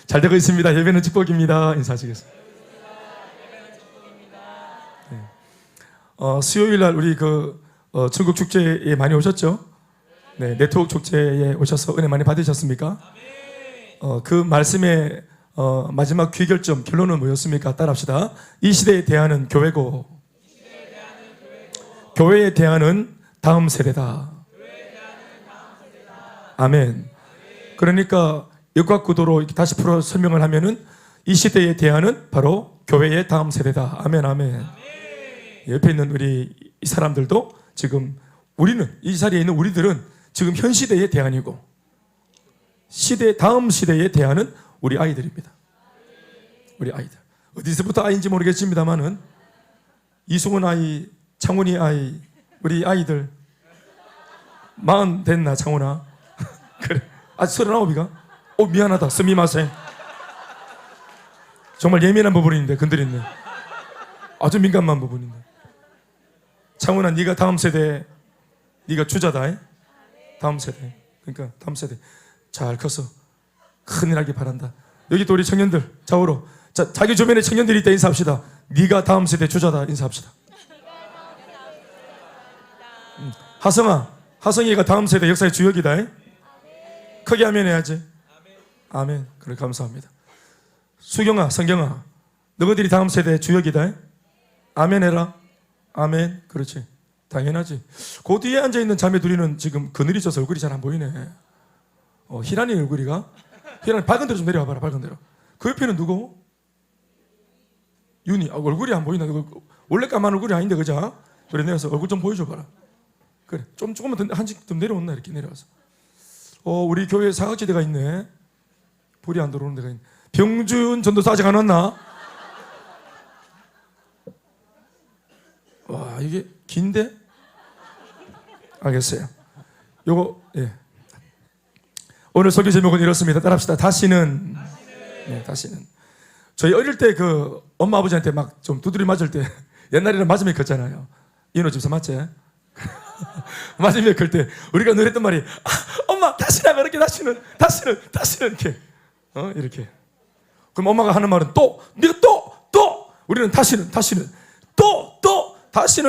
잘 되고 있습니다. 예배는 축복입니다. 인사하시겠습니다. 네. 수요일 날 우리 중국 축제에 많이 오셨죠? 네, 네트워크 축제에 오셔서 은혜 많이 받으셨습니까? 그 말씀의 마지막 귀결점 결론은 뭐였습니까? 따라합시다. 이 시대에 대하는 교회고, 교회에 대하는 다음 세대다. 아멘. 그러니까 역학구도로 다시 풀어 설명을 하면은 이 시대에 대하는 바로 교회의 다음 세대다. 아멘, 아멘. 옆에 있는 우리 이 사람들도 지금 우리는 이 자리에 있는 우리들은 지금 현 시대의 대안이고 다음 시대에 대하는 우리 아이들입니다. 우리 아이들. 어디서부터 아이인지 모르겠습니다만은 이승훈 아이, 창훈이 아이, 우리 아이들 40 됐나 창훈아? 그래. 아직 39이가? 미안하다. 스미마셍. 정말 예민한 부분인데 건드렸네. 아주 민감한 부분인데. 창훈아, 네가 다음 세대, 네가 주자다. 다음 세대. 그러니까 다음 세대 잘 커서 큰일 하길 바란다. 여기 또 우리 청년들 좌우로 자기 주변에 청년들이 있다 인사합시다. 네가 다음 세대 주자다 인사합시다. 하성이가 다음 세대 역사의 주역이다. 크게 아멘 해야지. 아멘. 그래, 감사합니다. 수경아, 성경아, 너희들이 다음 세대 주역이다. 아멘 해라. 아멘. 그렇지. 당연하지. 그 뒤에 앉아있는 자매 둘이는 지금 그늘이 져서 얼굴이 잘 안 보이네. 희란이 얼굴이가? 희란이 밝은 데로 좀 내려와봐라. 밝은 데로. 그 옆에는 누구? 윤이. 얼굴이 안 보이나? 원래 까만 얼굴이 아닌데 그죠? 그래, 내려서 얼굴 좀 보여줘봐라. 그래, 조금만 더 한씩 좀 내려온나? 이렇게 내려와서. 우리 교회에 사각지대가 있네. 불이 안 들어오는 데가 있네. 병준 전도사 아직 안 왔나? 와, 이게 긴데? 알겠어요. 요거, 예. 오늘 설교 제목은 이렇습니다. 따라합시다. 다시는. 네, 다시는. 저희 어릴 때 엄마 아버지한테 막 좀 두드려 맞을 때 옛날에는 맞으면 컸잖아요. 이노 집사 맞지? 맞으면 클 때 우리가 노랬던 말이 엄마 다시나 그렇게 다시는 이렇게 이렇게. 그럼 엄마가 하는 말은 네가 또 우리는 다시는 다시는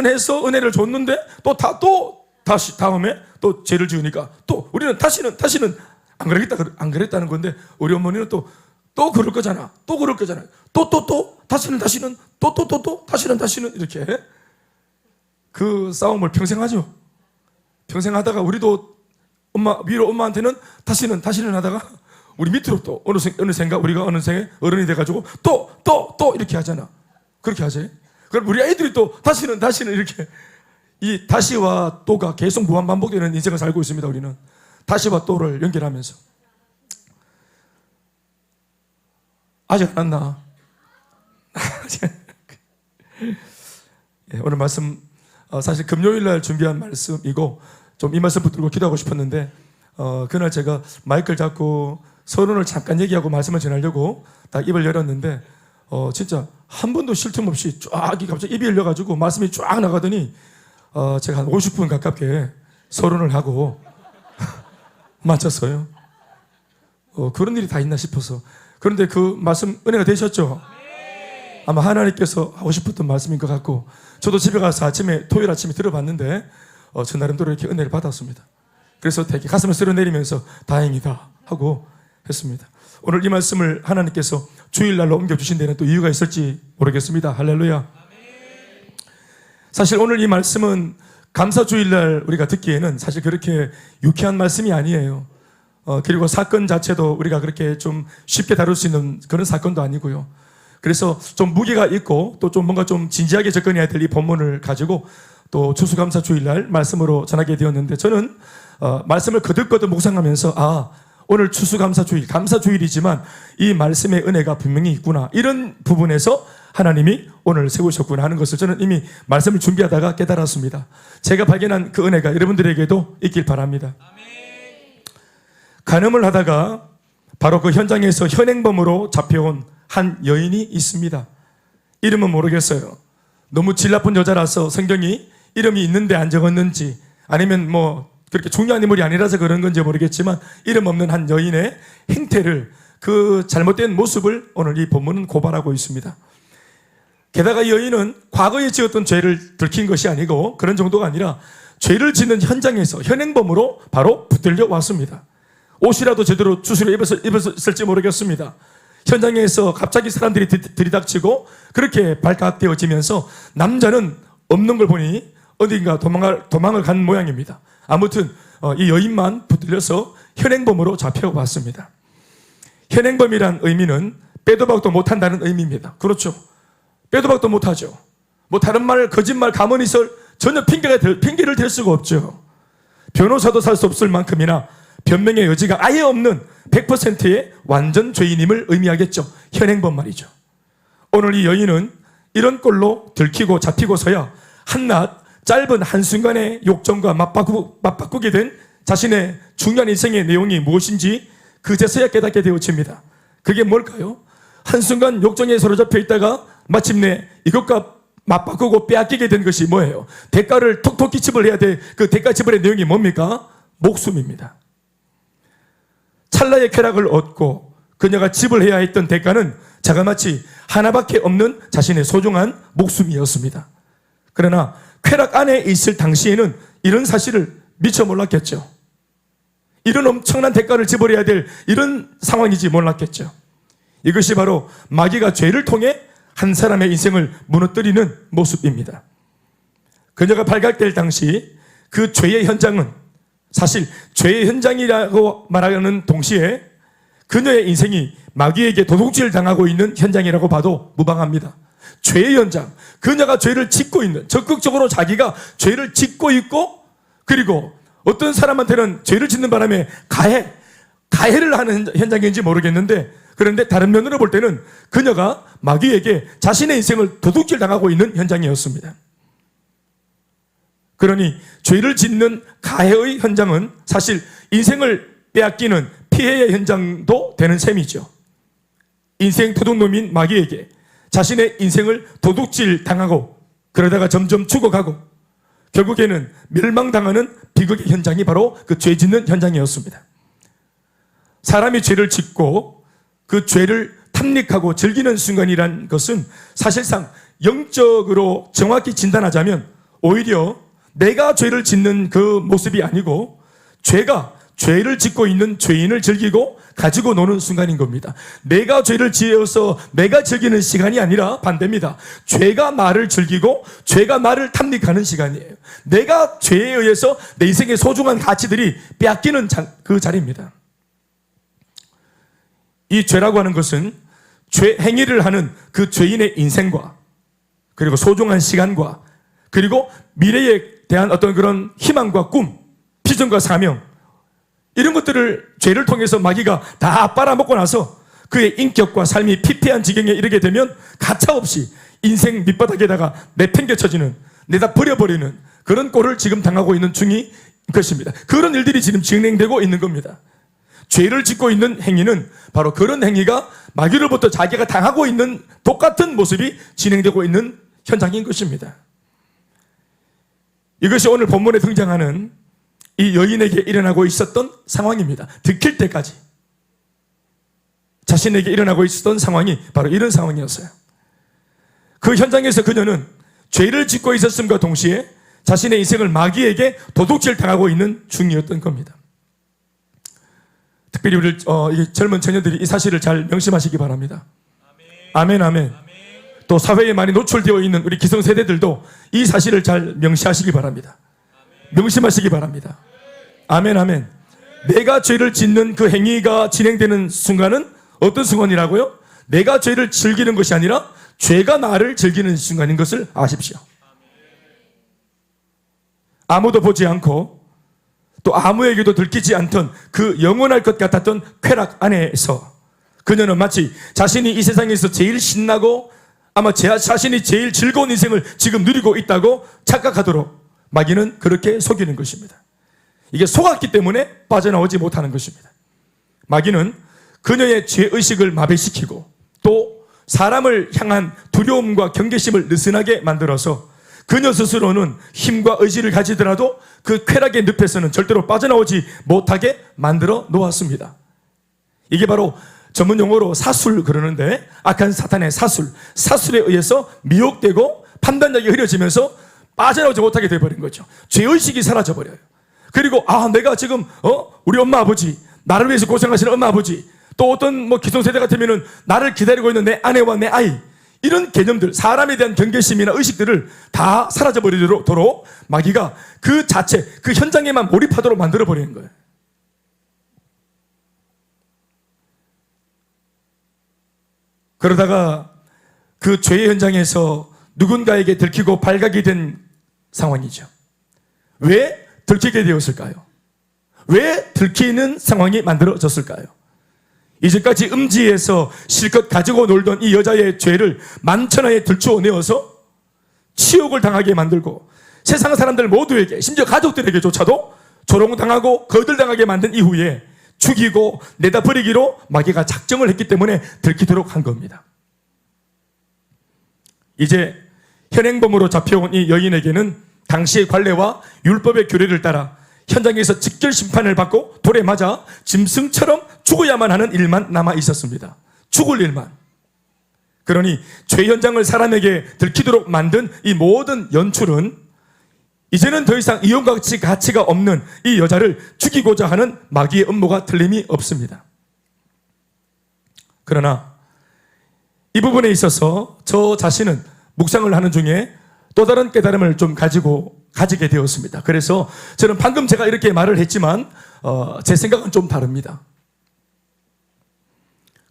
해서 은혜를 줬는데 다시 다음에 또 죄를 지으니까 또 우리는 다시는 안 그랬다는 건데 우리 어머니는 또 그럴 거잖아. 다시는 이렇게 그 싸움을 평생 하죠. 평생 하다가 우리도 엄마한테는 다시는 하다가 우리 밑으로 또 어느샌가 우리가 어느새 어른이 돼가지고 또 이렇게 하잖아. 그렇게 하지. 그럼 우리 아이들이 또 다시는 이렇게 이 다시와 또가 계속 무한 반복되는 인생을 살고 있습니다. 우리는 다시와 또를 연결하면서. 아직 안 왔나? 예, 오늘 말씀 사실 금요일 날 준비한 말씀이고 좀 이 말씀 붙들고 기도하고 싶었는데 그날 제가 마이크를 잡고 서론을 잠깐 얘기하고 말씀을 전하려고 딱 입을 열었는데 진짜 한 번도 쉴 틈 없이 갑자기 입이 열려가지고 말씀이 쫙 나가더니 제가 한 50분 가깝게 서론을 하고 마쳤어요. 그런 일이 다 있나 싶어서. 그런데 그 말씀 은혜가 되셨죠? 아마 하나님께서 하고 싶었던 말씀인 것 같고 저도 집에 가서 토요일 아침에 들어봤는데 저 나름대로 이렇게 은혜를 받았습니다. 그래서 되게 가슴을 쓸어내리면서 다행이다 하고 했습니다. 오늘 이 말씀을 하나님께서 주일날로 옮겨주신 데는 또 이유가 있을지 모르겠습니다. 할렐루야. 사실 오늘 이 말씀은 감사주일날 우리가 듣기에는 사실 그렇게 유쾌한 말씀이 아니에요. 그리고 사건 자체도 우리가 그렇게 좀 쉽게 다룰 수 있는 그런 사건도 아니고요. 그래서 좀 무게가 있고 또 좀 뭔가 좀 진지하게 접근해야 될 이 본문을 가지고 또 추수감사주일날 말씀으로 전하게 되었는데 저는 말씀을 거듭거듭 묵상하면서 오늘 추수감사주일, 감사주일이지만 이 말씀의 은혜가 분명히 있구나. 이런 부분에서 하나님이 오늘 세우셨구나 하는 것을 저는 이미 말씀을 준비하다가 깨달았습니다. 제가 발견한 그 은혜가 여러분들에게도 있길 바랍니다. 간음을 하다가 바로 그 현장에서 현행범으로 잡혀온 한 여인이 있습니다. 이름은 모르겠어요. 너무 질 나쁜 여자라서 성경이 이름이 있는데 안 적었는지 아니면 뭐 그렇게 중요한 인물이 아니라서 그런 건지 모르겠지만 이름 없는 한 여인의 행태를 그 잘못된 모습을 오늘 이 본문은 고발하고 있습니다. 게다가 이 여인은 과거에 지었던 죄를 들킨 것이 아니고 그런 정도가 아니라 죄를 짓는 현장에서 현행범으로 바로 붙들려 왔습니다. 옷이라도 제대로 주스려 입었을지 모르겠습니다. 현장에서 갑자기 사람들이 들이닥치고 그렇게 발각되어지면서 남자는 없는 걸 보니 어딘가 도망을 간 모양입니다. 아무튼 이 여인만 붙들려서 현행범으로 잡혀왔습니다. 현행범이란 의미는 빼도 박도 못한다는 의미입니다. 그렇죠. 빼도 박도 못하죠. 뭐 다른 말, 거짓말, 가만히설 전혀 핑계를 댈 수가 없죠. 변호사도 살 수 없을 만큼이나 변명의 여지가 아예 없는 100%의 완전 죄인임을 의미하겠죠. 현행범 말이죠. 오늘 이 여인은 이런 꼴로 들키고 잡히고서야 한낱 짧은 한순간의 욕정과 맞바꾸게 된 자신의 중요한 인생의 내용이 무엇인지 그제서야 깨닫게 되어집니다. 그게 뭘까요? 한순간 욕정에 사로잡혀 있다가 마침내 이것과 맞바꾸고 빼앗기게 된 것이 뭐예요? 대가를 톡톡히 지불해야 될 그 대가 지불의 내용이 뭡니까? 목숨입니다. 찰나의 쾌락을 얻고 그녀가 지불해야 했던 대가는 자그마치 하나밖에 없는 자신의 소중한 목숨이었습니다. 그러나 쾌락 안에 있을 당시에는 이런 사실을 미처 몰랐겠죠. 이런 엄청난 대가를 지불해야 될 이런 상황이지 몰랐겠죠. 이것이 바로 마귀가 죄를 통해 한 사람의 인생을 무너뜨리는 모습입니다. 그녀가 발각될 당시 그 죄의 현장은 사실 죄의 현장이라고 말하는 동시에 그녀의 인생이 마귀에게 도둑질 당하고 있는 현장이라고 봐도 무방합니다. 죄의 현장, 그녀가 죄를 짓고 있는, 적극적으로 자기가 죄를 짓고 있고 그리고 어떤 사람한테는 죄를 짓는 바람에 가해를 하는 현장인지 모르겠는데 그런데 다른 면으로 볼 때는 그녀가 마귀에게 자신의 인생을 도둑질 당하고 있는 현장이었습니다. 그러니 죄를 짓는 가해의 현장은 사실 인생을 빼앗기는 피해의 현장도 되는 셈이죠. 인생 도둑놈인 마귀에게 자신의 인생을 도둑질 당하고 그러다가 점점 죽어가고 결국에는 멸망당하는 비극의 현장이 바로 그 죄 짓는 현장이었습니다. 사람이 죄를 짓고 그 죄를 탐닉하고 즐기는 순간이란 것은 사실상 영적으로 정확히 진단하자면 오히려 내가 죄를 짓는 그 모습이 아니고 죄가 죄를 짓고 있는 죄인을 즐기고 가지고 노는 순간인 겁니다. 내가 죄를 지어서 내가 즐기는 시간이 아니라 반대입니다. 죄가 나를 즐기고 죄가 나를 탐닉하는 시간이에요. 내가 죄에 의해서 내 인생의 소중한 가치들이 빼앗기는 그 자리입니다. 이 죄라고 하는 것은 죄 행위를 하는 그 죄인의 인생과 그리고 소중한 시간과 그리고 미래에 대한 어떤 그런 희망과 꿈, 비전과 사명 이런 것들을 죄를 통해서 마귀가 다 빨아먹고 나서 그의 인격과 삶이 피폐한 지경에 이르게 되면 가차없이 인생 밑바닥에다가 내팽개쳐지는 내다 버려버리는 그런 꼴을 지금 당하고 있는 중인 것입니다. 그런 일들이 지금 진행되고 있는 겁니다. 죄를 짓고 있는 행위는 바로 그런 행위가 마귀로부터 자기가 당하고 있는 똑같은 모습이 진행되고 있는 현장인 것입니다. 이것이 오늘 본문에 등장하는 이 여인에게 일어나고 있었던 상황입니다. 들킬 때까지 자신에게 일어나고 있었던 상황이 바로 이런 상황이었어요. 그 현장에서 그녀는 죄를 짓고 있었음과 동시에 자신의 인생을 마귀에게 도둑질 당하고 있는 중이었던 겁니다. 특별히 우리 젊은 청년들이 이 사실을 잘 명심하시기 바랍니다. 아멘, 아멘. 또 사회에 많이 노출되어 있는 우리 기성세대들도 이 사실을 잘 명시하시기 바랍니다. 명심하시기 바랍니다. 아멘, 아멘. 내가 죄를 짓는 그 행위가 진행되는 순간은 어떤 순간이라고요? 내가 죄를 즐기는 것이 아니라 죄가 나를 즐기는 순간인 것을 아십시오. 아무도 보지 않고 또 아무에게도 들키지 않던 그 영원할 것 같았던 쾌락 안에서 그녀는 마치 자신이 이 세상에서 제일 신나고 아마 자신이 제일 즐거운 인생을 지금 누리고 있다고 착각하도록 마귀는 그렇게 속이는 것입니다. 이게 속았기 때문에 빠져나오지 못하는 것입니다. 마귀는 그녀의 죄의식을 마비시키고 또 사람을 향한 두려움과 경계심을 느슨하게 만들어서 그녀 스스로는 힘과 의지를 가지더라도 그 쾌락의 늪에서는 절대로 빠져나오지 못하게 만들어 놓았습니다. 이게 바로 전문 용어로 사술 그러는데, 악한 사탄의 사술에 의해서 미혹되고 판단력이 흐려지면서 빠져나오지 못하게 돼버린 거죠. 죄의식이 사라져버려요. 그리고 내가 지금 우리 엄마 아버지, 나를 위해서 고생하시는 엄마 아버지, 또 어떤 기성세대 같으면은 나를 기다리고 있는 내 아내와 내 아이, 이런 개념들, 사람에 대한 경계심이나 의식들을 다 사라져버리도록 마귀가 그 자체, 그 현장에만 몰입하도록 만들어버리는 거예요. 그러다가 그 죄의 현장에서 누군가에게 들키고 발각이 된 상황이죠. 왜 들키게 되었을까요? 왜 들키는 상황이 만들어졌을까요? 이제까지 음지에서 실컷 가지고 놀던 이 여자의 죄를 만천하에 들추어내어서 치욕을 당하게 만들고 세상 사람들 모두에게, 심지어 가족들에게조차도 조롱당하고 거들당하게 만든 이후에 죽이고 내다 버리기로 마귀가 작정을 했기 때문에 들키도록 한 겁니다. 이제 현행범으로 잡혀온 이 여인에게는 당시의 관례와 율법의 규례를 따라 현장에서 직결 심판을 받고 돌에 맞아 짐승처럼 죽어야만 하는 일만 남아 있었습니다. 죽을 일만. 그러니 죄 현장을 사람에게 들키도록 만든 이 모든 연출은 이제는 더 이상 이용과 가치가 없는 이 여자를 죽이고자 하는 마귀의 음모가 틀림이 없습니다. 그러나 이 부분에 있어서 저 자신은 묵상을 하는 중에 또 다른 깨달음을 좀 가지게 되었습니다. 그래서 저는 방금 제가 이렇게 말을 했지만 제 생각은 좀 다릅니다.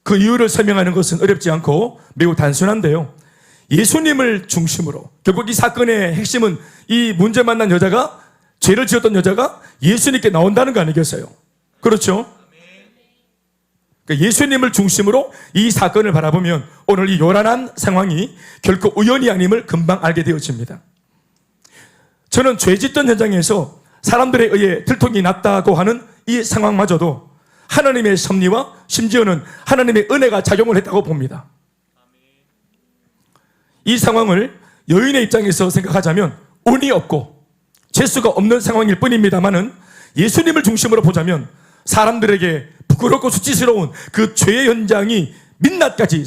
그 이유를 설명하는 것은 어렵지 않고 매우 단순한데요. 예수님을 중심으로, 결국 이 사건의 핵심은 이 문제 만난 여자가, 죄를 지었던 여자가 예수님께 나온다는 거 아니겠어요? 그렇죠? 그러니까 예수님을 중심으로 이 사건을 바라보면 오늘 이 요란한 상황이 결코 우연이 아님을 금방 알게 되어집니다. 저는 죄 짓던 현장에서 사람들에 의해 들통이 났다고 하는 이 상황마저도 하나님의 섭리와 심지어는 하나님의 은혜가 작용을 했다고 봅니다. 이 상황을 여인의 입장에서 생각하자면 운이 없고 재수가 없는 상황일 뿐입니다만은 예수님을 중심으로 보자면 사람들에게 부끄럽고 수치스러운 그 죄의 현장이 민낯까지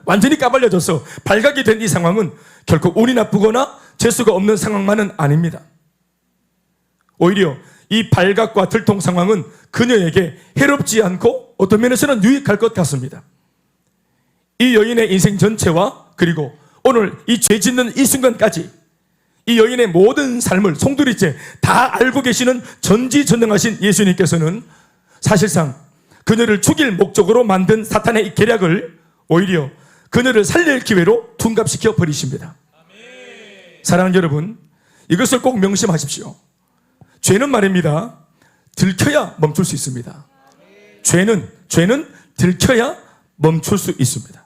완전히 까발려져서 발각이 된 이 상황은 결코 운이 나쁘거나 재수가 없는 상황만은 아닙니다. 오히려 이 발각과 들통 상황은 그녀에게 해롭지 않고 어떤 면에서는 유익할 것 같습니다. 이 여인의 인생 전체와 그리고 오늘 이 죄 짓는 이 순간까지 이 여인의 모든 삶을 송두리째 다 알고 계시는 전지전능하신 예수님께서는 사실상 그녀를 죽일 목적으로 만든 사탄의 이 계략을 오히려 그녀를 살릴 기회로 둔갑시켜 버리십니다. 사랑하는 여러분, 이것을 꼭 명심하십시오. 죄는 말입니다, 들켜야 멈출 수 있습니다. 죄는 들켜야 멈출 수 있습니다.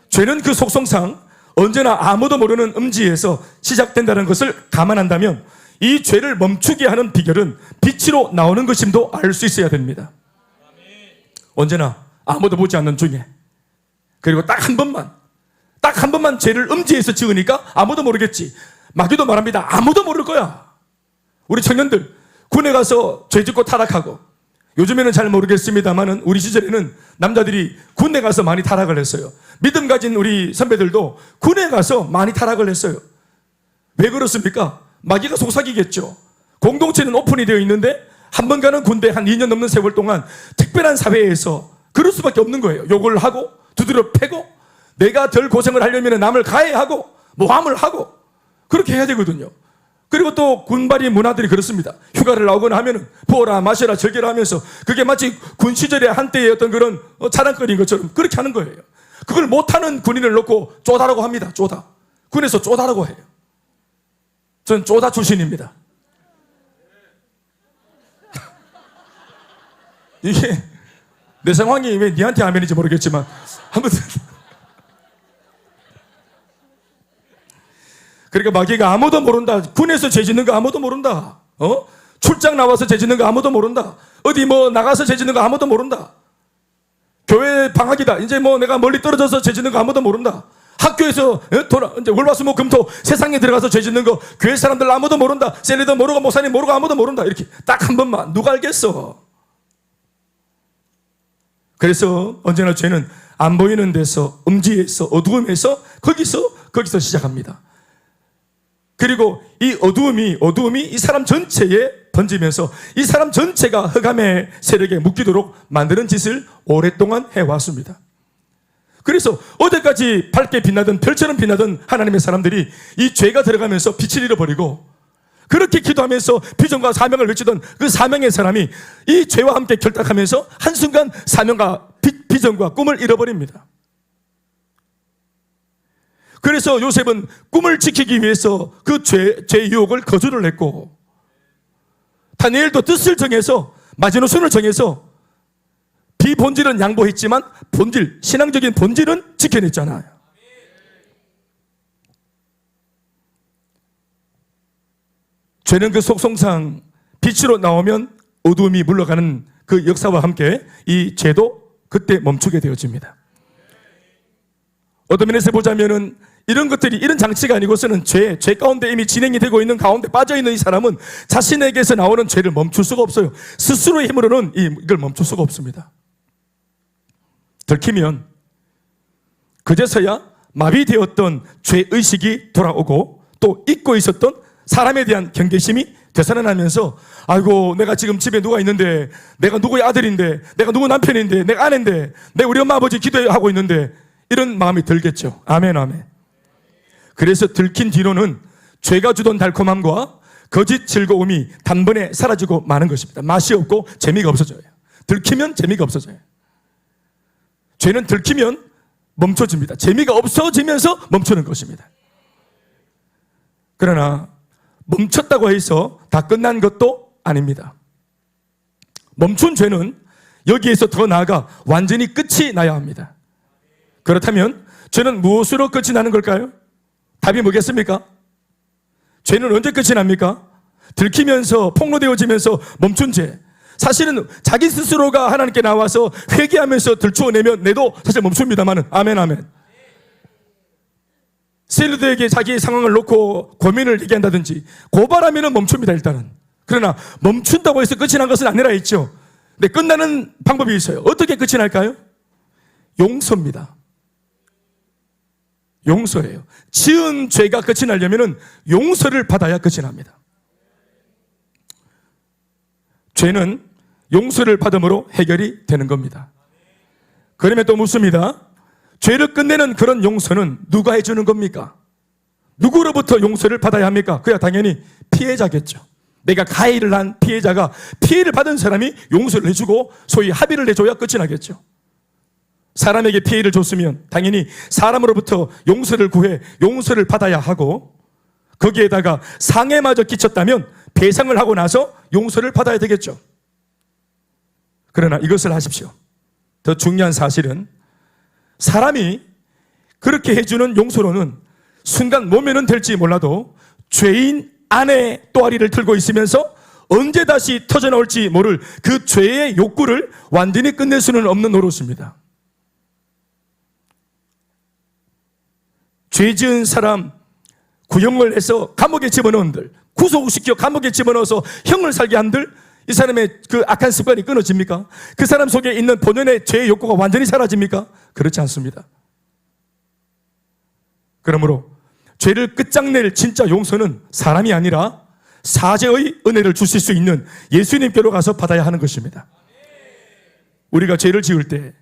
죄는 그 속성상 언제나 아무도 모르는 음지에서 시작된다는 것을 감안한다면 이 죄를 멈추게 하는 비결은 빛으로 나오는 것임도 알 수 있어야 됩니다. 언제나 아무도 보지 않는 중에, 그리고 딱 한 번만 죄를 음지에서 지으니까 아무도 모르겠지. 마귀도 말합니다. 아무도 모를 거야. 우리 청년들 군에 가서 죄 짓고 타락하고, 요즘에는 잘 모르겠습니다만은 우리 시절에는 남자들이 군에 가서 많이 타락을 했어요. 믿음 가진 우리 선배들도 군에 가서 많이 타락을 했어요. 왜 그렇습니까? 마귀가 속삭이겠죠. 공동체는 오픈이 되어 있는데 한 번 가는 군대 한 2년 넘는 세월 동안 특별한 사회에서 그럴 수밖에 없는 거예요. 욕을 하고 두드려 패고 내가 덜 고생을 하려면 남을 가해하고 모함을 하고 그렇게 해야 되거든요. 그리고 또 군발이 문화들이 그렇습니다. 휴가를 나오거나 하면은 부어라 마셔라 즐겨라 하면서 그게 마치 군 시절의 한때의 어떤 그런 자랑거리인 것처럼 그렇게 하는 거예요. 그걸 못하는 군인을 놓고 쪼다라고 합니다. 쪼다. 군에서 쪼다라고 해요. 전 쪼다 출신입니다. 이게 내 상황이 왜 니한테 아멘인지 모르겠지만 아무튼 그러니까 마귀가 아무도 모른다. 군에서 죄 짓는 거 아무도 모른다. 출장 나와서 죄 짓는 거 아무도 모른다. 어디 나가서 죄 짓는 거 아무도 모른다. 교회 방학이다. 이제 내가 멀리 떨어져서 죄 짓는 거 아무도 모른다. 학교에서 이제 월화수목금토 세상에 들어가서 죄 짓는 거 교회 사람들 아무도 모른다. 셀리더 모르고 목사님 모르고 아무도 모른다. 이렇게 딱 한 번만 누가 알겠어. 그래서 언제나 죄는 안 보이는 데서, 음지에서, 어두움에서, 거기서 시작합니다. 그리고 이 어두움이 이 사람 전체에 번지면서 이 사람 전체가 흑암의 세력에 묶이도록 만드는 짓을 오랫동안 해왔습니다. 그래서 어제까지 밝게 빛나던 별처럼 빛나던 하나님의 사람들이 이 죄가 들어가면서 빛을 잃어버리고, 그렇게 기도하면서 비전과 사명을 외치던 그 사명의 사람이 이 죄와 함께 결탁하면서 한순간 사명과 비전과 꿈을 잃어버립니다. 그래서 요셉은 꿈을 지키기 위해서 그 죄의 유혹을 거절을 했고, 다니엘도 뜻을 정해서, 마지노선을 정해서 비본질은 양보했지만 신앙적인 본질은 지켜냈잖아요. 죄는 그 속성상 빛으로 나오면 어두움이 물러가는 그 역사와 함께 이 죄도 그때 멈추게 되어집니다. 어떤 면에서 보자면은 이런 장치가 아니고서는 죄 가운데 이미 진행이 되고 있는 가운데 빠져있는 이 사람은 자신에게서 나오는 죄를 멈출 수가 없어요. 스스로의 힘으로는 이걸 멈출 수가 없습니다. 들키면 그제서야 마비되었던 죄의식이 돌아오고, 또 잊고 있었던 사람에 대한 경계심이 되살아나면서, 아이고, 내가 지금 집에 누가 있는데, 내가 누구의 아들인데, 내가 누구 남편인데, 내가 아내인데, 내가 우리 엄마 아버지 기도하고 있는데, 이런 마음이 들겠죠. 아멘, 아멘. 그래서 들킨 뒤로는 죄가 주던 달콤함과 거짓 즐거움이 단번에 사라지고 마는 것입니다. 맛이 없고 재미가 없어져요. 들키면 재미가 없어져요. 죄는 들키면 멈춰집니다. 재미가 없어지면서 멈추는 것입니다. 그러나 멈췄다고 해서 다 끝난 것도 아닙니다. 멈춘 죄는 여기에서 더 나아가 완전히 끝이 나야 합니다. 그렇다면 죄는 무엇으로 끝이 나는 걸까요? 답이 뭐겠습니까? 죄는 언제 끝이 납니까? 들키면서 폭로되어지면서 멈춘 죄. 사실은 자기 스스로가 하나님께 나와서 회개하면서 들추어내면 내도 사실 멈춥니다만은, 아멘, 아멘. 셀리드에게 자기의 상황을 놓고 고민을 얘기한다든지 고발하면 멈춥니다, 일단은. 그러나 멈춘다고 해서 끝이 난 것은 아니라 했죠. 근데 끝나는 방법이 있어요. 어떻게 끝이 날까요? 용서입니다. 용서예요. 지은 죄가 끝이 나려면 용서를 받아야 끝이 납니다. 죄는 용서를 받음으로 해결이 되는 겁니다. 그러면 또 묻습니다. 죄를 끝내는 그런 용서는 누가 해주는 겁니까? 누구로부터 용서를 받아야 합니까? 그야 당연히 피해자겠죠. 내가 가해를 한 피해자가, 피해를 받은 사람이 용서를 해주고 소위 합의를 해줘야 끝이 나겠죠. 사람에게 피해를 줬으면 당연히 사람으로부터 용서를 구해 용서를 받아야 하고, 거기에다가 상해마저 끼쳤다면 배상을 하고 나서 용서를 받아야 되겠죠. 그러나 이것을 하십시오. 더 중요한 사실은 사람이 그렇게 해주는 용서로는 순간 모면은 될지 몰라도 죄인 안에 또아리를 틀고 있으면서 언제 다시 터져나올지 모를 그 죄의 욕구를 완전히 끝낼 수는 없는 노릇입니다. 죄 지은 사람 구형을 해서 감옥에 집어넣은들, 구속시켜 감옥에 집어넣어서 형을 살게 한들 이 사람의 그 악한 습관이 끊어집니까? 그 사람 속에 있는 본연의 죄의 욕구가 완전히 사라집니까? 그렇지 않습니다. 그러므로 죄를 끝장낼 진짜 용서는 사람이 아니라 사죄의 은혜를 주실 수 있는 예수님께로 가서 받아야 하는 것입니다. 우리가 죄를 지을 때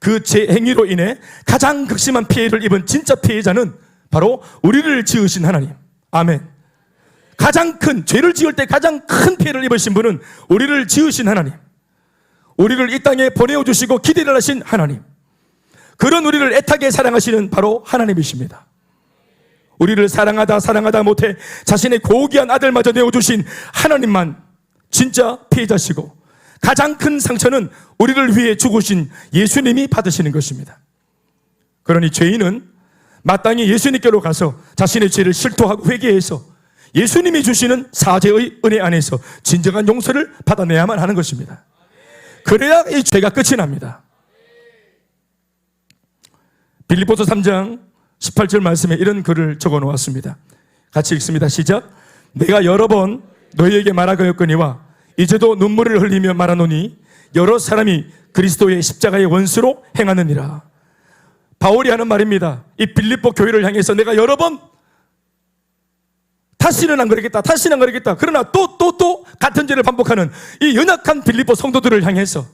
그 죄 행위로 인해 가장 극심한 피해를 입은 진짜 피해자는 바로 우리를 지으신 하나님. 아멘. 가장 큰, 죄를 지을 때 가장 큰 피해를 입으신 분은 우리를 지으신 하나님, 우리를 이 땅에 보내어주시고 기대를 하신 하나님, 그런 우리를 애타게 사랑하시는 바로 하나님이십니다. 우리를 사랑하다 못해 자신의 고귀한 아들마저 내어주신 하나님만 진짜 피해자시고, 가장 큰 상처는 우리를 위해 죽으신 예수님이 받으시는 것입니다. 그러니 죄인은 마땅히 예수님께로 가서 자신의 죄를 실토하고 회개해서 예수님이 주시는 사죄의 은혜 안에서 진정한 용서를 받아내야만 하는 것입니다. 그래야 이 죄가 끝이 납니다. 빌립보서 3장 18절 말씀에 이런 글을 적어 놓았습니다. 같이 읽습니다. 시작. 내가 여러 번 너희에게 말하였거니와 이제도 눈물을 흘리며 말하노니 여러 사람이 그리스도의 십자가의 원수로 행하느니라. 바울이 하는 말입니다. 이 빌립보 교회를 향해서 내가 여러 번 다시는 안 그러겠다, 다시는 안 그러겠다, 그러나 또 같은 죄를 반복하는 이 연약한 빌립보 성도들을 향해서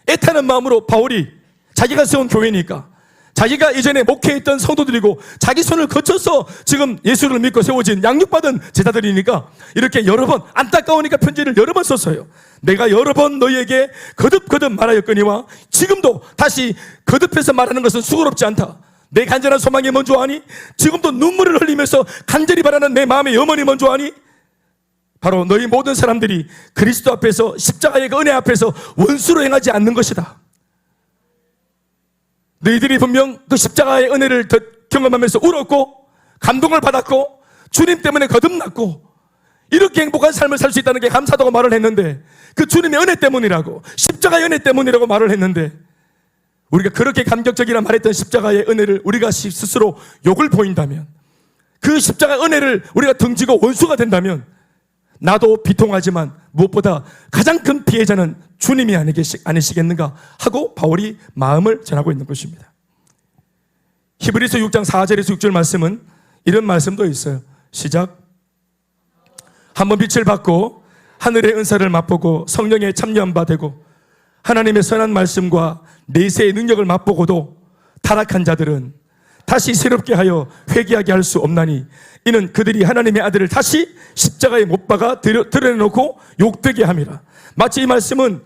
애타는 마음으로 바울이 자기가 세운 교회니까, 자기가 이전에 목회했던 성도들이고 자기 손을 거쳐서 지금 예수를 믿고 세워진 양육받은 제자들이니까 이렇게 여러 번, 안타까우니까 편지를 여러 번 썼어요. 내가 여러 번 너희에게 거듭 말하였거니와 지금도 다시 거듭해서 말하는 것은 수고롭지 않다. 내 간절한 소망이 뭔 줄 아니? 지금도 눈물을 흘리면서 간절히 바라는 내 마음의 염원이 뭔 줄 아니? 바로 너희 모든 사람들이 그리스도 앞에서, 십자가의 그 은혜 앞에서 원수로 행하지 않는 것이다. 너희들이 분명 그 십자가의 은혜를 경험하면서 울었고 감동을 받았고 주님 때문에 거듭났고 이렇게 행복한 삶을 살 수 있다는 게 감사하다고 말을 했는데, 그 주님의 은혜 때문이라고, 십자가의 은혜 때문이라고 말을 했는데, 우리가 그렇게 감격적이라 말했던 십자가의 은혜를 우리가 스스로 욕을 보인다면, 그 십자가의 은혜를 우리가 등지고 원수가 된다면, 나도 비통하지만 무엇보다 가장 큰 피해자는 주님이 아니시겠는가 하고 바울이 마음을 전하고 있는 것입니다. 히브리서 6장 4절에서 6절 말씀은 이런 말씀도 있어요. 시작. 한번 빛을 받고 하늘의 은사를 맛보고 성령에 참여한 바 되고 하나님의 선한 말씀과 내세의 능력을 맛보고도 타락한 자들은 다시 새롭게 하여 회개하게 할 수 없나니 이는 그들이 하나님의 아들을 다시 십자가에 못 박아 드러내놓고 욕되게 함이라. 마치 이 말씀은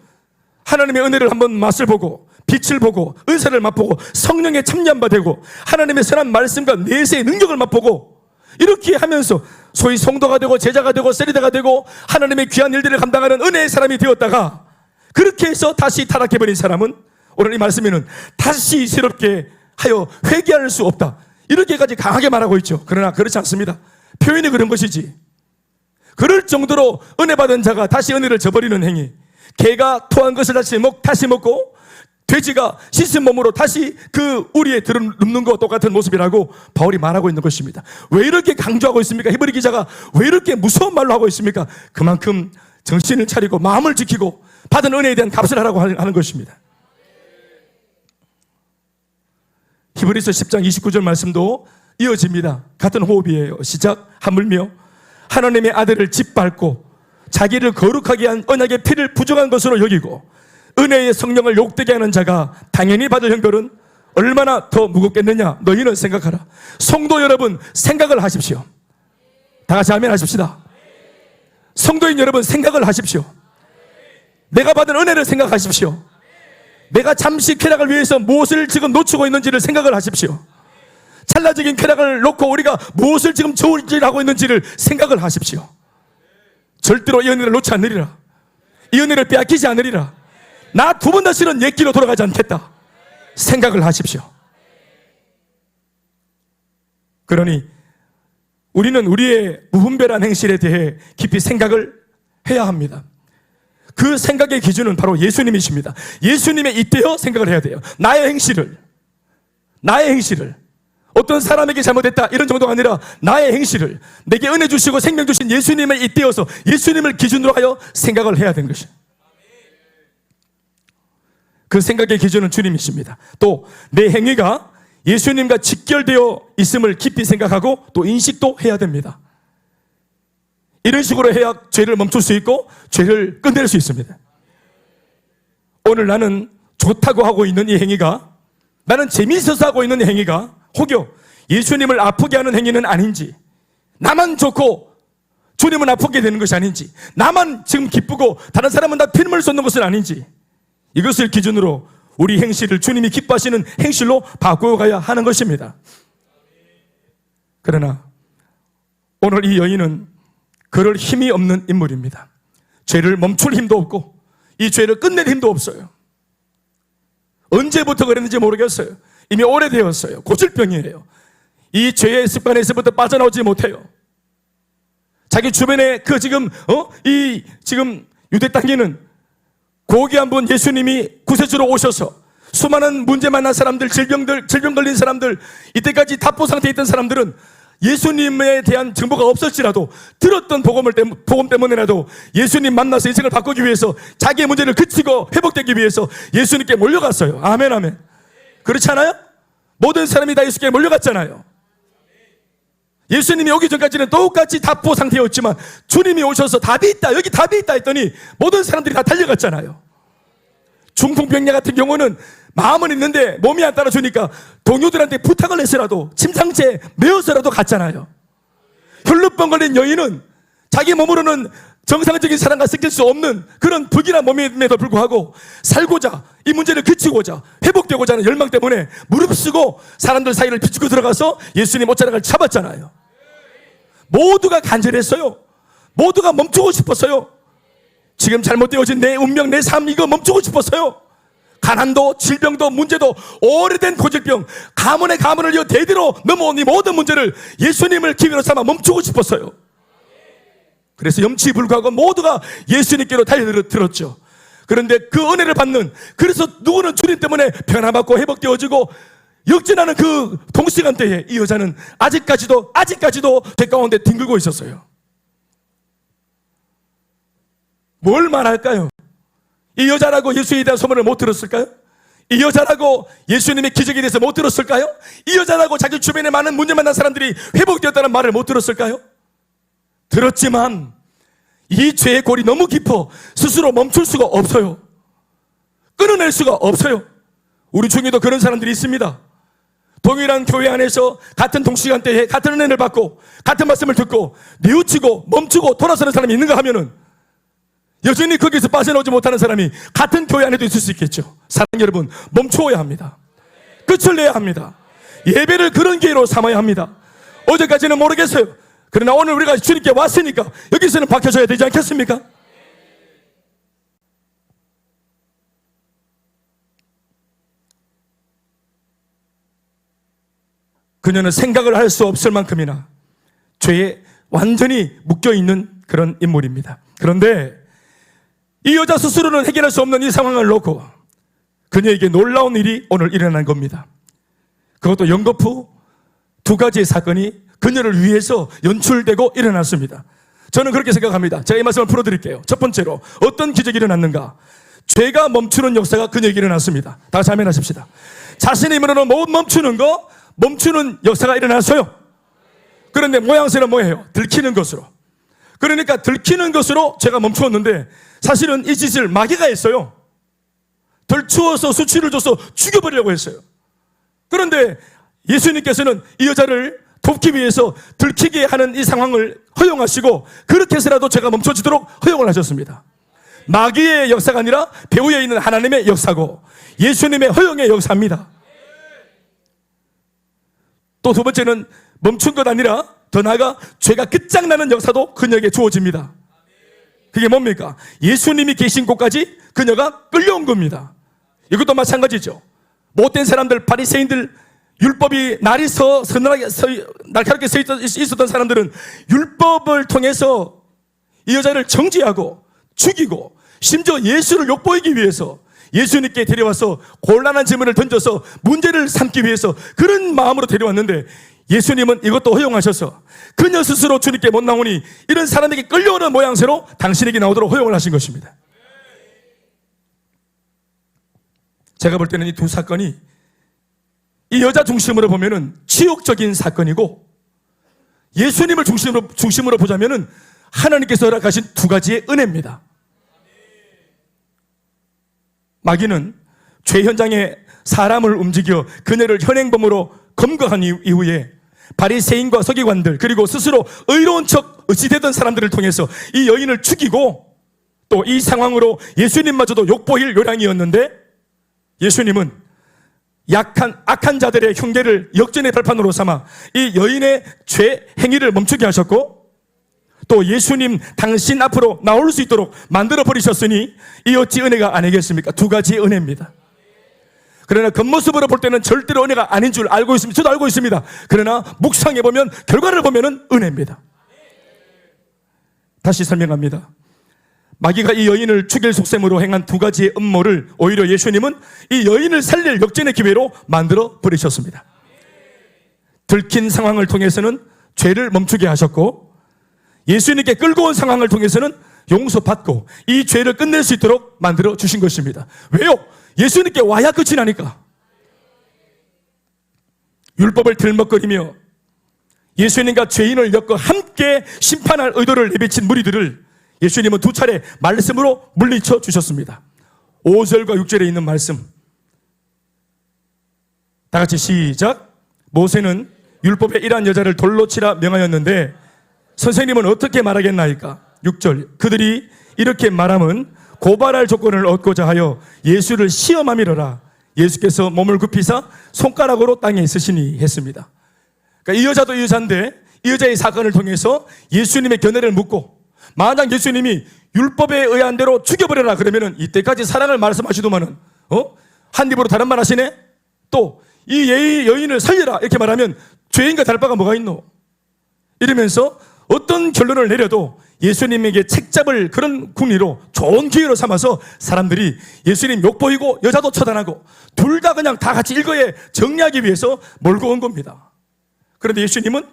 하나님의 은혜를 한번 맛을 보고 빛을 보고 은사를 맛보고 성령에 참여한 바 되고 하나님의 선한 말씀과 내세의 능력을 맛보고 이렇게 하면서 소위 성도가 되고 제자가 되고 세리다가 되고 하나님의 귀한 일들을 감당하는 은혜의 사람이 되었다가 그렇게 해서 다시 타락해버린 사람은 오늘 이 말씀에는 다시 새롭게 하여 회개할 수 없다, 이렇게까지 강하게 말하고 있죠. 그러나 그렇지 않습니다. 표현이 그런 것이지, 그럴 정도로 은혜 받은 자가 다시 은혜를 저버리는 행위, 개가 토한 것을 다시 먹고 돼지가 씻은 몸으로 다시 그 우리에 들어눕는 것과 똑같은 모습이라고 바울이 말하고 있는 것입니다. 왜 이렇게 강조하고 있습니까? 히브리 기자가 왜 이렇게 무서운 말로 하고 있습니까? 그만큼 정신을 차리고 마음을 지키고 받은 은혜에 대한 값을 하라고 하는 것입니다. 히브리서 10장 29절 말씀도 이어집니다. 같은 호흡이에요. 시작. 하물며 하나님의 아들을 짓밟고 자기를 거룩하게 한 언약의 피를 부정한 것으로 여기고 은혜의 성령을 욕되게 하는 자가 당연히 받을 형벌은 얼마나 더 무겁겠느냐 너희는 생각하라. 성도 여러분, 생각을 하십시오. 다 같이 아멘 하십시다. 성도인 여러분, 생각을 하십시오. 내가 받은 은혜를 생각하십시오. 내가 잠시 쾌락을 위해서 무엇을 지금 놓치고 있는지를 생각을 하십시오. 찰나적인 쾌락을 놓고 우리가 무엇을 지금 좋은 일을 하고 있는지를 생각을 하십시오. 절대로 이 은혜를 놓지 않으리라. 이 은혜를 빼앗기지 않으리라. 나 두 번 다시는 옛 길로 돌아가지 않겠다. 생각을 하십시오. 그러니 우리는 우리의 무분별한 행실에 대해 깊이 생각을 해야 합니다. 그 생각의 기준은 바로 예수님이십니다. 예수님의 이때여 생각을 해야 돼요. 나의 행실을 어떤 사람에게 잘못했다 이런 정도가 아니라 나의 행실을, 내게 은혜 주시고 생명 주신 예수님을 이때여서 예수님을 기준으로 하여 생각을 해야 되는 것이에요. 그 생각의 기준은 주님이십니다. 또 내 행위가 예수님과 직결되어 있음을 깊이 생각하고 또 인식도 해야 됩니다. 이런 식으로 해야 죄를 멈출 수 있고 죄를 끝낼 수 있습니다. 오늘 나는 좋다고 하고 있는 이 행위가, 나는 재미있어서 하고 있는 이 행위가 혹여 예수님을 아프게 하는 행위는 아닌지, 나만 좋고 주님은 아프게 되는 것이 아닌지, 나만 지금 기쁘고 다른 사람은 다 피눈물 쏟는 것은 아닌지, 이것을 기준으로 우리 행실을 주님이 기뻐하시는 행실로 바꾸어가야 하는 것입니다. 그러나 오늘 이 여인은 그럴 힘이 없는 인물입니다. 죄를 멈출 힘도 없고 이 죄를 끝낼 힘도 없어요. 언제부터 그랬는지 모르겠어요. 이미 오래되었어요. 고질병이에요. 이 죄의 습관에서부터 빠져나오지 못해요. 자기 주변에 지금 유대 땅에는 고귀한 분 예수님이 구세주로 오셔서 수많은 문제 만난 사람들, 질병 걸린 사람들, 이때까지 답보 상태에 있던 사람들은 예수님에 대한 정보가 없을지라도 들었던 복음 때문에라도 예수님 만나서 인생을 바꾸기 위해서 자기의 문제를 그치고 회복되기 위해서 예수님께 몰려갔어요. 아멘, 아멘. 그렇지 않아요? 모든 사람이 다 예수께 몰려갔잖아요. 예수님이 오기 전까지는 똑같이 답보 상태였지만 주님이 오셔서 답이 있다, 여기 답이 있다 했더니 모든 사람들이 다 달려갔잖아요. 중풍병자 같은 경우는 마음은 있는데 몸이 안 따라주니까 동료들한테 부탁을 해서라도 침상째에 메어서라도 갔잖아요. 혈루병 걸린 여인은 자기 몸으로는 정상적인 사람과 섞일 수 없는 그런 불길한 몸임에도 불구하고 살고자, 이 문제를 그치고자, 회복되고자 하는 열망 때문에 무릅쓰고 사람들 사이를 비추고 들어가서 예수님 옷자락을 잡았잖아요. 모두가 간절했어요. 모두가 멈추고 싶었어요. 지금 잘못되어진 내 운명, 내 삶, 이거 멈추고 싶었어요. 가난도, 질병도, 문제도, 오래된 고질병, 가문의 가문을 이어 대대로 넘어온 이 모든 문제를 예수님을 기회로 삼아 멈추고 싶었어요. 그래서 염치불구하고 모두가 예수님께로 달려들었죠. 그런데 그 은혜를 받는, 그래서 누구는 주님 때문에 변화받고 회복되어지고 역전하는 그 동시간대에 이 여자는 아직까지도 배 가운데 뒹굴고 있었어요. 뭘 말할까요? 이 여자라고 예수에 대한 소문을 못 들었을까요? 이 여자라고 예수님의 기적에 대해서 못 들었을까요? 이 여자라고 자기 주변에 많은 문제 만난 사람들이 회복되었다는 말을 못 들었을까요? 들었지만 이 죄의 골이 너무 깊어 스스로 멈출 수가 없어요. 끊어낼 수가 없어요. 우리 중에도 그런 사람들이 있습니다. 동일한 교회 안에서 같은 동시간대에 같은 은혜를 받고 같은 말씀을 듣고 뉘우치고 멈추고 돌아서는 사람이 있는가 하면은 여전히 거기서 빠져나오지 못하는 사람이 같은 교회 안에도 있을 수 있겠죠. 사랑하는 여러분, 멈추어야 합니다. 끝을 내야 합니다. 예배를 그런 기회로 삼아야 합니다. 어제까지는 모르겠어요. 그러나 오늘 우리가 주님께 왔으니까 여기서는 박혀져야 되지 않겠습니까? 그녀는 생각을 할 수 없을 만큼이나 죄에 완전히 묶여있는 그런 인물입니다. 그런데 이 여자 스스로는 해결할 수 없는 이 상황을 놓고 그녀에게 놀라운 일이 오늘 일어난 겁니다. 그것도 연거푸 두 가지의 사건이 그녀를 위해서 연출되고 일어났습니다. 저는 그렇게 생각합니다. 제가 이 말씀을 풀어드릴게요. 첫 번째로 어떤 기적이 일어났는가? 죄가 멈추는 역사가 그녀에게 일어났습니다. 다 같이 아멘 하십시다. 자신의 힘으로는 못 멈추는 역사가 일어났어요. 그런데 모양새는 뭐예요? 들키는 것으로. 그러니까 들키는 것으로 죄가 멈추었는데 사실은 이 짓을 마귀가 했어요. 들추어서 수치를 줘서 죽여버리려고 했어요. 그런데 예수님께서는 이 여자를 돕기 위해서 들키게 하는 이 상황을 허용하시고 그렇게 해서라도 죄가 멈춰지도록 허용을 하셨습니다. 마귀의 역사가 아니라 배후에 있는 하나님의 역사고 예수님의 허용의 역사입니다. 또 두 번째는 멈춘 것 아니라 더 나아가 죄가 끝장나는 역사도 그녀에게 주어집니다. 그게 뭡니까? 예수님이 계신 곳까지 그녀가 끌려온 겁니다. 이것도 마찬가지죠. 못된 사람들, 바리새인들, 율법이 날카롭게 서 있었던 사람들은 율법을 통해서 이 여자를 정죄하고 죽이고 심지어 예수를 욕보이기 위해서 예수님께 데려와서 곤란한 질문을 던져서 문제를 삼기 위해서 그런 마음으로 데려왔는데 예수님은 이것도 허용하셔서 그녀 스스로 주님께 못 나오니 이런 사람에게 끌려오는 모양새로 당신에게 나오도록 허용을 하신 것입니다. 제가 볼 때는 이 두 사건이 이 여자 중심으로 보면은 치욕적인 사건이고 예수님을 중심으로 보자면은 하나님께서 허락하신 두 가지의 은혜입니다. 마귀는 죄 현장에 사람을 움직여 그녀를 현행범으로 검거한 이후에 바리새인과 서기관들 그리고 스스로 의로운 척 의지되던 사람들을 통해서 이 여인을 죽이고 또 이 상황으로 예수님마저도 욕보일 요량이었는데 예수님은 악한 자들의 흉계를 역전의 발판으로 삼아 이 여인의 죄 행위를 멈추게 하셨고 또 예수님 당신 앞으로 나올 수 있도록 만들어 버리셨으니 이 어찌 은혜가 아니겠습니까? 두 가지의 은혜입니다. 그러나 겉모습으로 볼 때는 절대로 은혜가 아닌 줄 알고 있습니다. 저도 알고 있습니다. 그러나 묵상해 보면 결과를 보면은 은혜입니다. 다시 설명합니다. 마귀가 이 여인을 죽일 속셈으로 행한 두 가지의 음모를 오히려 예수님은 이 여인을 살릴 역전의 기회로 만들어 버리셨습니다. 들킨 상황을 통해서는 죄를 멈추게 하셨고, 예수님께 끌고 온 상황을 통해서는 용서받고 이 죄를 끝낼 수 있도록 만들어 주신 것입니다. 왜요? 예수님께 와야 끝이 나니까. 율법을 들먹거리며 예수님과 죄인을 엮어 함께 심판할 의도를 내비친 무리들을 예수님은 두 차례 말씀으로 물리쳐 주셨습니다. 5절과 6절에 있는 말씀, 다 같이 시작. 모세는 율법에 이러한 여자를 돌로 치라 명하였는데 선생님은 어떻게 말하겠나이까? 6절, 그들이 이렇게 말함은 고발할 조건을 얻고자 하여 예수를 시험함이로라. 예수께서 몸을 굽히사 손가락으로 땅에 있으시니 했습니다. 그러니까 이 여자도 이 여자인데 이 여자의 사건을 통해서 예수님의 견해를 묻고, 만약 예수님이 율법에 의한 대로 죽여버려라 그러면은 이때까지 사랑을 말씀하시더만은 한 입으로 다른 말 하시네. 또 이 여인을 살려라 이렇게 말하면 죄인과 다를 바가 뭐가 있노? 이러면서 어떤 결론을 내려도 예수님에게 책잡을 그런 궁리로 좋은 기회로 삼아서 사람들이 예수님 욕보이고 여자도 처단하고 둘 다 그냥 다 같이 일거에 정리하기 위해서 몰고 온 겁니다. 그런데 예수님은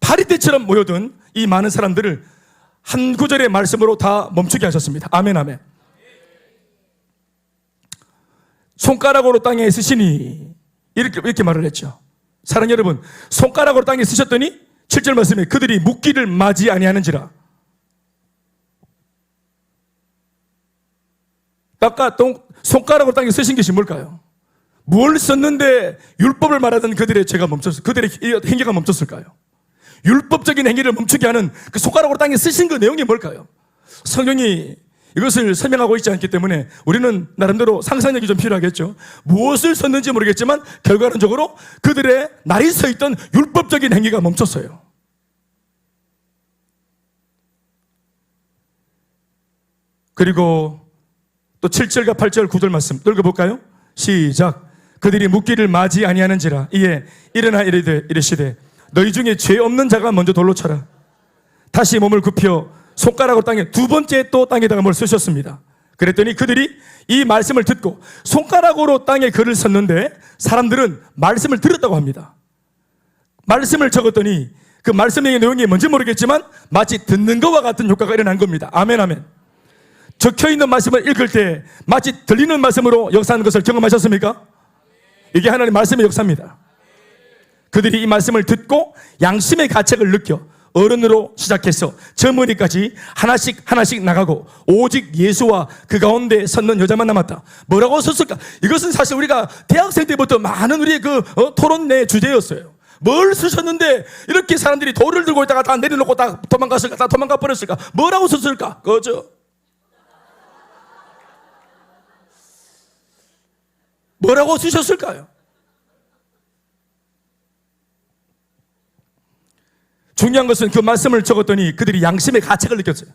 파리떼처럼 모여든 이 많은 사람들을 한 구절의 말씀으로 다 멈추게 하셨습니다. 아멘, 아멘. 손가락으로 땅에 쓰시니 이렇게 말을 했죠. 사랑하는 여러분, 손가락으로 땅에 쓰셨더니 7절 말씀에 그들이 묻기를 맞이 아니하는지라. 아까 손가락으로 땅에 쓰신 것이 뭘까요? 뭘 썼는데 율법을 말하던 그들의 죄가 멈췄어요? 그들의 행위가 멈췄을까요? 율법적인 행위를 멈추게 하는 그 손가락으로 땅에 쓰신 그 내용이 뭘까요? 성경이 이것을 설명하고 있지 않기 때문에 우리는 나름대로 상상력이 좀 필요하겠죠. 무엇을 썼는지 모르겠지만 결과론적으로 그들의 날이 서 있던 율법적인 행위가 멈췄어요. 그리고 또 7절과 8절 9절 말씀 읽어볼까요? 시작. 그들이 묻기를 맞이 아니하는지라. 이에 일어나 이르시되 너희 중에 죄 없는 자가 먼저 돌로 쳐라. 다시 몸을 굽혀 손가락으로 땅에 두 번째 또 땅에다가 뭘 쓰셨습니다. 그랬더니 그들이 이 말씀을 듣고 손가락으로 땅에 글을 썼는데 사람들은 말씀을 들었다고 합니다. 말씀을 적었더니 그 말씀의 내용이 뭔지 모르겠지만 마치 듣는 것과 같은 효과가 일어난 겁니다. 아멘, 아멘. 적혀있는 말씀을 읽을 때 마치 들리는 말씀으로 역사하는 것을 경험하셨습니까? 이게 하나님의 말씀의 역사입니다. 그들이 이 말씀을 듣고 양심의 가책을 느껴 어른으로 시작해서 젊은이까지 하나씩 나가고 오직 예수와 그 가운데 섰는 여자만 남았다. 뭐라고 썼을까? 이것은 사실 우리가 대학생 때부터 많은 우리의 토론 내 주제였어요. 뭘 쓰셨는데 이렇게 사람들이 돌을 들고 있다가 다 내려놓고 다 도망갔을까? 다 도망가 버렸을까? 뭐라고 썼을까? 그죠? 뭐라고 쓰셨을까요? 중요한 것은 그 말씀을 적었더니 그들이 양심의 가책을 느꼈어요.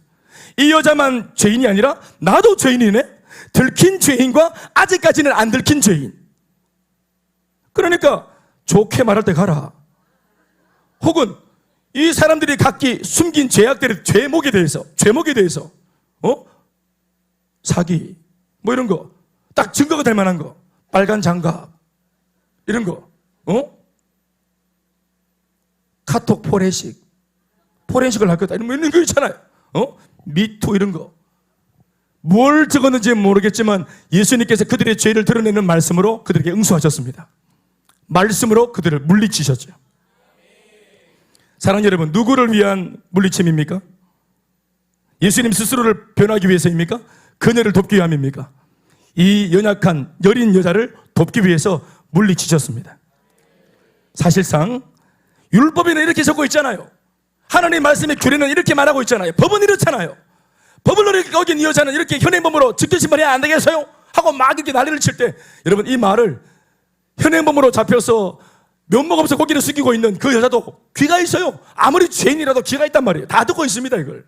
이 여자만 죄인이 아니라 나도 죄인이네? 들킨 죄인과 아직까지는 안 들킨 죄인. 그러니까 좋게 말할 때 가라. 혹은 이 사람들이 각기 숨긴 죄악들의 죄목에 대해서 사기 뭐 이런 거 딱 증거가 될 만한 거, 빨간 장갑 이런 거, 카톡 포렌식을 할 거다 이런 거 있잖아요. 미투 이런 거. 뭘 적었는지 모르겠지만 예수님께서 그들의 죄를 드러내는 말씀으로 그들에게 응수하셨습니다. 말씀으로 그들을 물리치셨죠. 사랑하는 여러분, 누구를 위한 물리침입니까? 예수님 스스로를 변하기 위해서입니까? 그녀를 돕기 위함입니까? 이 연약한 여린 여자를 돕기 위해서 물리치셨습니다. 사실상 율법에는 이렇게 적고 있잖아요. 하나님 말씀의 규례는 이렇게 말하고 있잖아요. 법은 이렇잖아요. 법을 어긴 이 여자는 이렇게 현행범으로 즉결심을 해야 안 되겠어요? 하고 막 이렇게 난리를 칠 때 여러분, 이 말을 현행범으로 잡혀서 면목 없어 고개를 숙이고 있는 그 여자도 귀가 있어요. 아무리 죄인이라도 귀가 있단 말이에요. 다 듣고 있습니다, 이걸.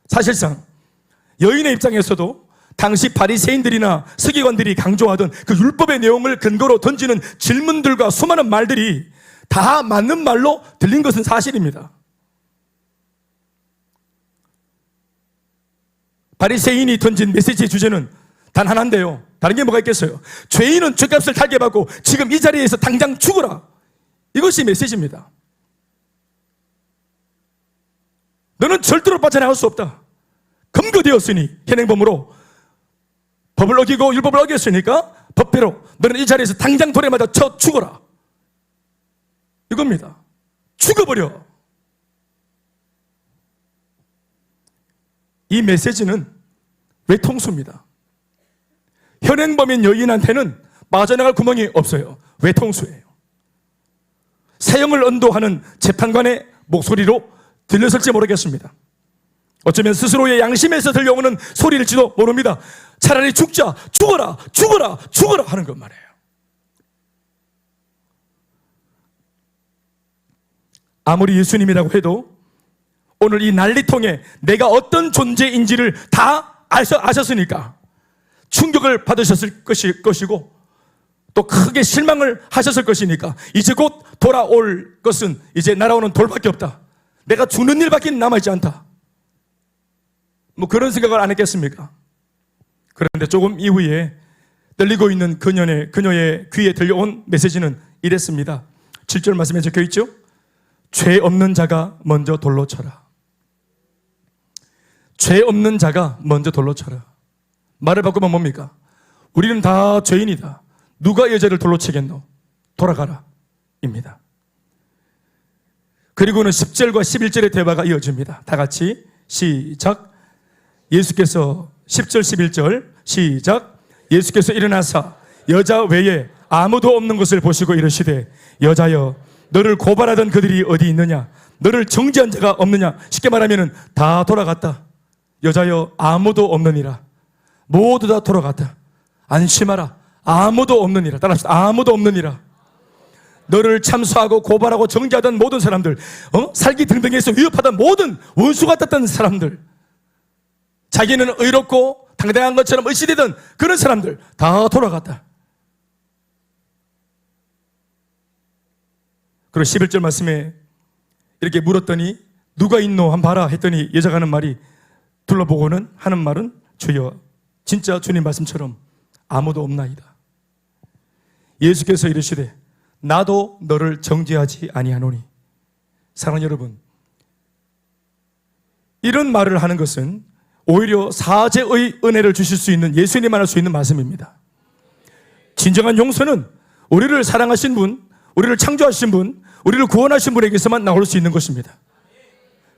사실상 여인의 입장에서도 당시 바리새인들이나 서기관들이 강조하던 그 율법의 내용을 근거로 던지는 질문들과 수많은 말들이 다 맞는 말로 들린 것은 사실입니다. 바리새인이 던진 메시지의 주제는 단 하나인데요. 다른 게 뭐가 있겠어요? 죄인은 죄값을 달게 받고 지금 이 자리에서 당장 죽어라. 이것이 메시지입니다. 너는 절대로 빠져나갈 수 없다. 검거되었으니 현행범으로 법을 어기고 율법을 어겼으니까 법대로 너는 이 자리에서 당장 돌에 맞아 쳐 죽어라. 이겁니다. 죽어버려. 이 메시지는 외통수입니다. 현행범인 여인한테는 빠져나갈 구멍이 없어요. 외통수예요. 사형을 언도하는 재판관의 목소리로 들렸을지 모르겠습니다. 어쩌면 스스로의 양심에서 들려오는 소리일지도 모릅니다. 차라리 죽자, 죽어라, 죽어라, 죽어라 하는 것 말이에요. 아무리 예수님이라고 해도 오늘 이 난리통에 내가 어떤 존재인지를 다 아셨으니까 충격을 받으셨을 것이고 또 크게 실망을 하셨을 것이니까 이제 곧 돌아올 것은 이제 날아오는 돌밖에 없다. 내가 죽는 일밖에 남아있지 않다. 뭐 그런 생각을 안 했겠습니까? 그런데 조금 이후에 떨리고 있는 그녀의 귀에 들려온 메시지는 이랬습니다. 7절 말씀에 적혀 있죠? 죄 없는 자가 먼저 돌로 쳐라. 죄 없는 자가 먼저 돌로 쳐라. 말을 바꾸면 뭡니까? 우리는 다 죄인이다. 누가 여자를 돌로 치겠노? 돌아가라 입니다. 그리고는 10절과 11절의 대화가 이어집니다. 다 같이 시작. 예수께서 10절 11절 시작. 예수께서 일어나사 여자 외에 아무도 없는 것을 보시고 이르시되 여자여 너를 고발하던 그들이 어디 있느냐? 너를 정죄한 자가 없느냐? 쉽게 말하면 다 돌아갔다. 여자여 아무도 없느니라. 모두 다 돌아갔다. 안심하라. 아무도 없느니라. 따라합시다. 아무도 없느니라. 너를 참수하고 고발하고 정죄하던 모든 사람들, 살기 등등해서 위협하던 모든 원수 같았던 사람들, 자기는 의롭고 당당한 것처럼 의시되던 그런 사람들 다 돌아갔다. 그리고 11절 말씀에 이렇게 물었더니 누가 있노? 한번 봐라 했더니 여자가 하는 말이 둘러보고는 하는 말은 주여 진짜 주님 말씀처럼 아무도 없나이다. 예수께서 이르시되 나도 너를 정죄하지 아니하노니. 사랑하는 여러분, 이런 말을 하는 것은 오히려 사죄의 은혜를 주실 수 있는 예수님만 할 수 있는 말씀입니다. 진정한 용서는 우리를 사랑하신 분, 우리를 창조하신 분, 우리를 구원하신 분에게서만 나올 수 있는 것입니다.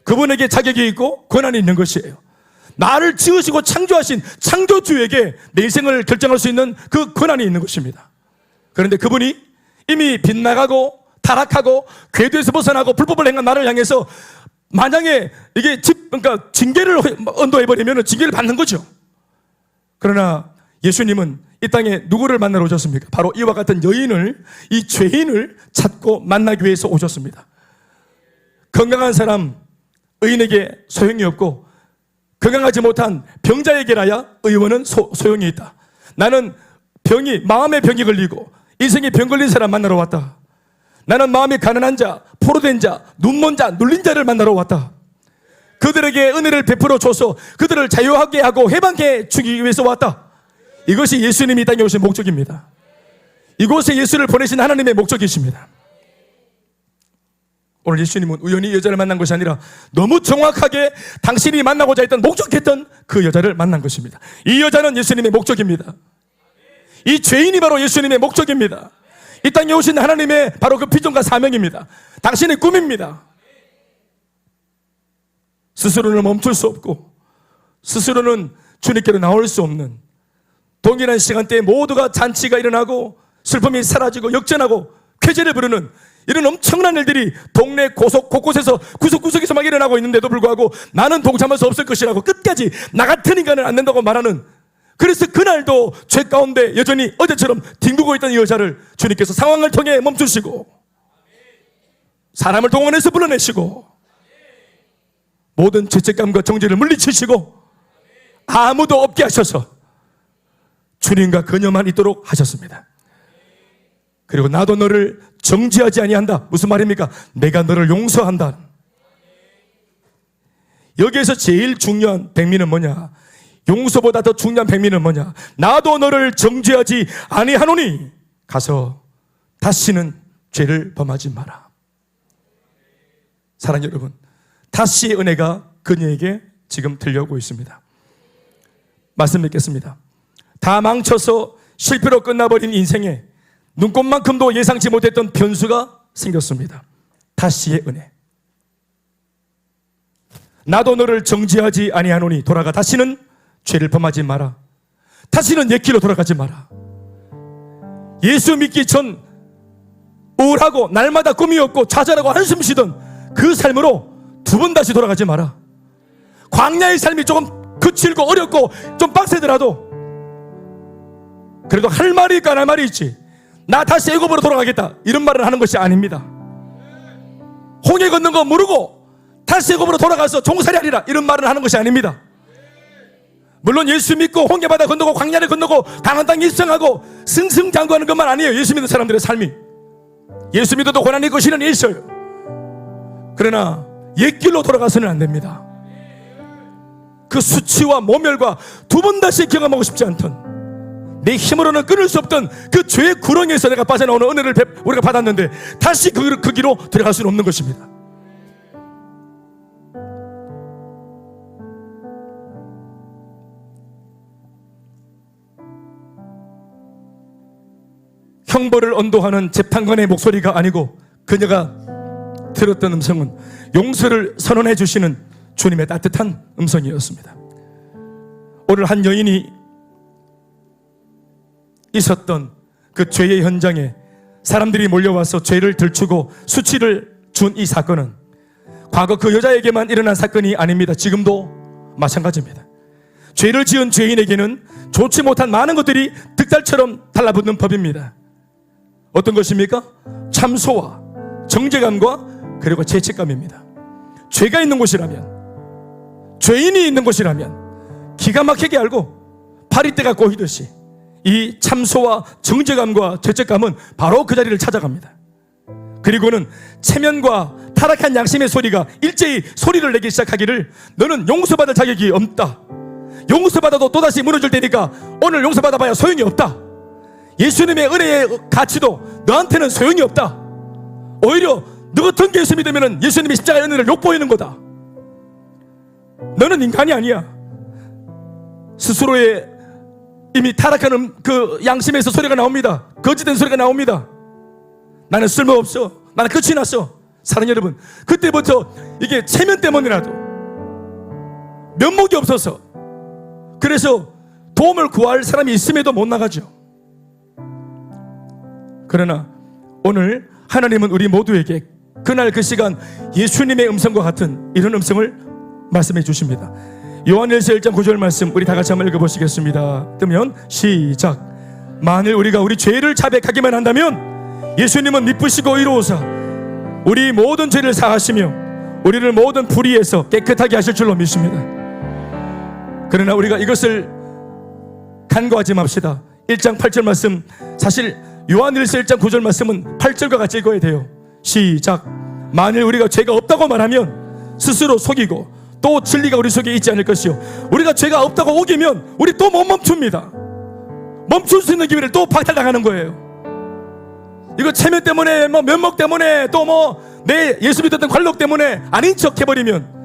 그분에게 자격이 있고 권한이 있는 것이에요. 나를 지으시고 창조하신 창조주에게 내 인생을 결정할 수 있는 그 권한이 있는 것입니다. 그런데 그분이 이미 빗나가고 타락하고 궤도에서 벗어나고 불법을 행한 나를 향해서 만약에 이게 그러니까 징계를 언도해버리면 징계를 받는 거죠. 그러나 예수님은 이 땅에 누구를 만나러 오셨습니까? 바로 이와 같은 여인을, 이 죄인을 찾고 만나기 위해서 오셨습니다. 건강한 사람, 의인에게 소용이 없고 건강하지 못한 병자에게라야 의원은 소용이 있다. 나는 마음의 병이 걸리고 인생에 병 걸린 사람 만나러 왔다. 나는 마음이 가난한 자, 포로된 자, 눈먼 자, 눌린 자를 만나러 왔다. 그들에게 은혜를 베풀어 줘서 그들을 자유하게 하고 해방해 주기 위해서 왔다. 이것이 예수님이 이 땅에 오신 목적입니다. 이곳에 예수를 보내신 하나님의 목적이십니다. 오늘 예수님은 우연히 여자를 만난 것이 아니라 너무 정확하게 당신이 만나고자 했던 목적했던 그 여자를 만난 것입니다. 이 여자는 예수님의 목적입니다. 이 죄인이 바로 예수님의 목적입니다. 이 땅에 오신 하나님의 바로 그 비전과 사명입니다. 당신의 꿈입니다. 스스로는 멈출 수 없고 스스로는 주님께로 나올 수 없는 동일한 시간대에 모두가 잔치가 일어나고 슬픔이 사라지고 역전하고 쾌제를 부르는 이런 엄청난 일들이 동네 곳곳에서 구석구석에서 막 일어나고 있는데도 불구하고 나는 동참할 수 없을 것이라고 끝까지 나 같은 인간은 안 된다고 말하는, 그래서 그날도 죄 가운데 여전히 어제처럼 뒹구고 있던 이 여자를 주님께서 상황을 통해 멈추시고 사람을 동원해서 불러내시고 모든 죄책감과 정죄를 물리치시고 아무도 없게 하셔서 주님과 그녀만 있도록 하셨습니다. 그리고 나도 너를 정죄하지 아니한다. 무슨 말입니까? 내가 너를 용서한다. 여기에서 제일 중요한 백미는 뭐냐? 용서보다 더 중요한 백미는 뭐냐? 나도 너를 정죄하지 아니하노니 가서 다시는 죄를 범하지 마라. 사랑하는 여러분, 다시의 은혜가 그녀에게 지금 들려오고 있습니다. 말씀 맺겠습니다. 다 망쳐서 실패로 끝나버린 인생에 눈꽃만큼도 예상치 못했던 변수가 생겼습니다. 다시의 은혜. 나도 너를 정죄하지 아니하노니 돌아가 다시는 죄를 범하지 마라. 다시는 옛 길로 돌아가지 마라. 예수 믿기 전 우울하고 날마다 꿈이 없고 좌절하고 한숨 쉬던 그 삶으로 두 번 다시 돌아가지 마라. 광야의 삶이 조금 거칠고 어렵고 좀 빡세더라도 그래도 할 말이 있고 안 할 말이 있지, 나 다시 애굽으로 돌아가겠다 이런 말을 하는 것이 아닙니다. 홍해 건넌 거 모르고 다시 애굽으로 돌아가서 종살이 하리라 이런 말을 하는 것이 아닙니다. 물론 예수 믿고 홍해 바다 건너고 광야를 건너고 강한 땅에 입성하고 승승장구하는 것만 아니에요. 예수 믿는 사람들의 삶이. 예수 믿어도 고난이 있고 시련이 있어요. 그러나 옛길로 돌아가서는 안 됩니다. 그 수치와 모멸과 두 번 다시 경험하고 싶지 않던, 내 힘으로는 끊을 수 없던 그 죄의 구렁이에서 내가 빠져나오는 은혜를 우리가 받았는데 다시 그 길로 들어갈 수는 없는 것입니다. 형벌을 언도하는 재판관의 목소리가 아니고 그녀가 들었던 음성은 용서를 선언해 주시는 주님의 따뜻한 음성이었습니다. 오늘 한 여인이 있었던 그 죄의 현장에 사람들이 몰려와서 죄를 들추고 수치를 준 이 사건은 과거 그 여자에게만 일어난 사건이 아닙니다. 지금도 마찬가지입니다. 죄를 지은 죄인에게는 좋지 못한 많은 것들이 득달처럼 달라붙는 법입니다. 어떤 것입니까? 참소와 정죄감과 그리고 죄책감입니다. 죄가 있는 곳이라면, 죄인이 있는 곳이라면 기가 막히게 알고 파리떼가 꼬이듯이 이 참소와 정죄감과 죄책감은 바로 그 자리를 찾아갑니다. 그리고는 체면과 타락한 양심의 소리가 일제히 소리를 내기 시작하기를, 너는 용서받을 자격이 없다. 용서받아도 또다시 무너질 테니까 오늘 용서받아봐야 소용이 없다. 예수님의 은혜의 가치도 너한테는 소용이 없다. 오히려 너 같은 게 예수 믿으면 예수님의 십자가의 은혜를 욕보이는 거다. 너는 인간이 아니야. 스스로의 이미 타락하는 그 양심에서 소리가 나옵니다. 거짓된 소리가 나옵니다. 나는 쓸모없어. 나는 끝이 났어. 사랑하는 여러분, 그때부터 이게 체면 때문이라도, 면목이 없어서, 그래서 도움을 구할 사람이 있음에도 못 나가죠. 그러나 오늘 하나님은 우리 모두에게 그날 그 시간 예수님의 음성과 같은 이런 음성을 말씀해 주십니다. 요한일서 1장 9절 말씀 우리 다 같이 한번 읽어보시겠습니다. 뜨면 시작. 만일 우리가 우리 죄를 자백하기만 한다면 예수님은 미쁘시고 의로우사 우리 모든 죄를 사하시며 우리를 모든 불의에서 깨끗하게 하실 줄로 믿습니다. 그러나 우리가 이것을 간과하지 맙시다. 1장 8절 말씀, 사실 요한일서 1장 9절 말씀은 8절과 같이 읽어야 돼요. 시작. 만일 우리가 죄가 없다고 말하면 스스로 속이고 또 진리가 우리 속에 있지 않을 것이요, 우리가 죄가 없다고 우기면 우리 또 못 멈춥니다. 멈출 수 있는 기회를 또 박탈당하는 거예요. 이거 체면 때문에, 뭐 면목 때문에, 또 뭐 내 예수 믿었던 관록 때문에 아닌 척 해버리면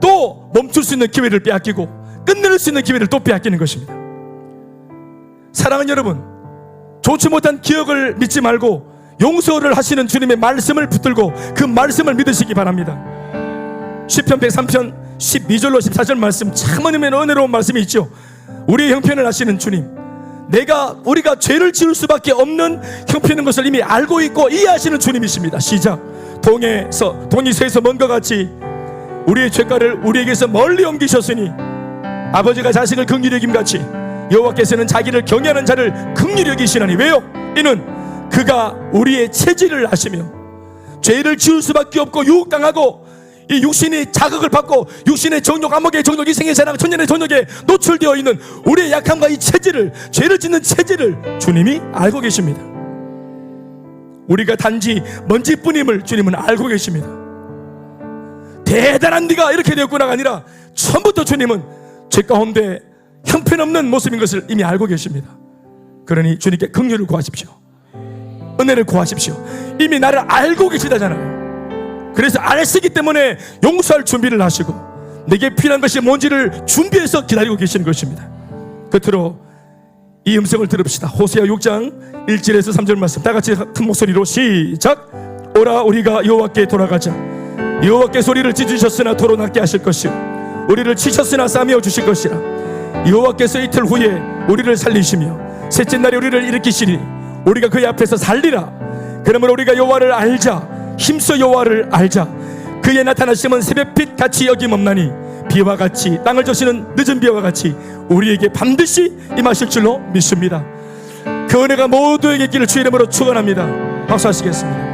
또 멈출 수 있는 기회를 빼앗기고 끝낼 수 있는 기회를 또 빼앗기는 것입니다. 사랑하는 여러분, 좋지 못한 기억을 믿지 말고 용서를 하시는 주님의 말씀을 붙들고 그 말씀을 믿으시기 바랍니다. 시편 103편 12절로 14절 말씀, 참 은혜로운 말씀이 있죠. 우리의 형편을 아시는 주님, 우리가 죄를 지을 수밖에 없는 형편인 것을 이미 알고 있고 이해하시는 주님이십니다. 시작. 돈이 쇠에서 먼 것 같이 우리의 죄가를 우리에게서 멀리 옮기셨으니 아버지가 자식을 긍휼히 여김같이 여호와께서는 자기를 경외하는 자를 긍휼히 여기시나니. 왜요? 이는 그가 우리의 체질을 아시며 죄를 지을 수밖에 없고 유혹당하고 이 육신이 자극을 받고 육신의 정욕, 안목의 정욕, 이생의 사랑, 천년의 정욕에 노출되어 있는 우리의 약함과 이 체질을, 죄를 짓는 체질을 주님이 알고 계십니다. 우리가 단지 먼지뿐임을 주님은 알고 계십니다. 대단한 네가 이렇게 되었구나가 아니라 처음부터 주님은 죄 가운데 형편없는 모습인 것을 이미 알고 계십니다. 그러니 주님께 긍휼을 구하십시오. 은혜를 구하십시오. 이미 나를 알고 계시다잖아요. 그래서 안 했기 때문에 용서할 준비를 하시고 내게 필요한 것이 뭔지를 준비해서 기다리고 계시는 것입니다. 끝으로 이 음성을 들읍시다. 호세아 6장 1절에서 3절 말씀 다 같이 큰 목소리로 시작. 오라 우리가 여호와께 돌아가자. 여호와께서 우리를 찢으셨으나 토론하게 하실 것이요 우리를 치셨으나 싸매어 주실 것이라. 여호와께서 이틀 후에 우리를 살리시며 셋째 날에 우리를 일으키시니 우리가 그의 앞에서 살리라. 그러므로 우리가 여호와를 알자. 힘써 여호와를 알자. 그의 나타나심은 새벽빛 같이 여김없나니 비와 같이 땅을 저시는 늦은 비와 같이 우리에게 반드시 임하실 줄로 믿습니다. 그 은혜가 모두에게 있기를 주의 이름으로 축원합니다. 박수하시겠습니다.